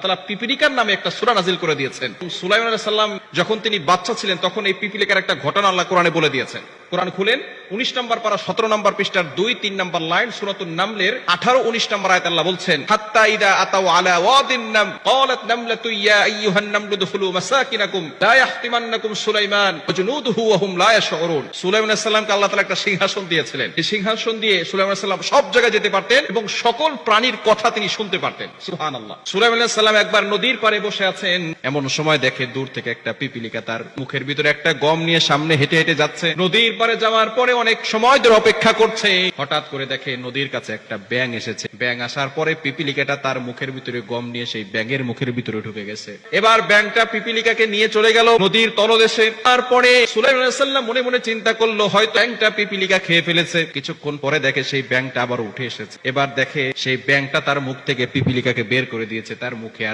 তাআলা পিপিলিকার নামে একটা সূরা নাযিল করে দিয়েছেন। সুলাইমান আলাইহিস সালাম যখন তিনি বাচ্চা ছিলেন তখন এই পিপিলিকার একটা ঘটনা আল্লাহ কোরআনে বলে দিয়েছেন। কোরআন খুলেন 19 নম্বর পারা 17 নম্বর পৃষ্ঠার 2-3 নম্বর লাইন সূরাতুন নামলের 18-19 নম্বর আয়াতে আল্লাহ বলছেন, হাত্তা ইদা আতাউ আলা ওয়াদিন নাম ক্বালাত নামলাতু ইয়া আইয়ুহান নামলু দুখুলু মাসাকিনাকুম লা ইয়াহতিমান্নাকুম সুলাইমান ওয়া জুনুদুহু ওয়া হুম লা ইয়াশউরুন। সুলাইমান আলাইহিস সালামকে আল্লাহ তাআলা একটা সিংহাসন দিয়েছিলেন। এই সিংহাসন দিয়ে সুলাইমান আলাইহিস সালাম সব জায়গায় যেতে পারতেন এবং সকল প্রাণীর কথা তিনি শুনতে পারতেন। সুবহানাল্লাহ। সুলাইমান আলাইহিস সালাম একবার নদীর পাড়ে বসে আছেন, এমন সময় দেখে দূর থেকে একটা পিপিলিকা তার মুখের ভিতরে একটা গম নিয়ে সামনে হেঁটে হেঁটে যাচ্ছে। নদীর পাড়ে যাওয়ার পরে অনেক সময় ধরে অপেক্ষা করছে, হঠাৎ করে দেখে নদীর কাছে একটা ব্যাঙ এসেছে। ব্যাঙ আসার পরে পিপিলিকাটা তার মুখের ভিতরে গম নিয়ে সেই ব্যাঙের মুখের ভিতরে ঢুকে গেছে। এবার ব্যাঙটা পিপিলিকাকে নিয়ে চলে গেল নদীর তলদেশে। তারপরে সুলাইমান আলাইহিস সালাম মনে মনে চিন্তা করলো হয়তো ব্যাঙটা পিপিলিকা খেয়ে ফেলেছে। কিছুক্ষণ পরে দেখে সেই ব্যাঙটা আবার উঠে এসেছে। এবার দেখে সেই ব্যাঙটা তার মুখ থেকে পিপিলিকাকে বের করে দিয়েছে, তার মুখে আর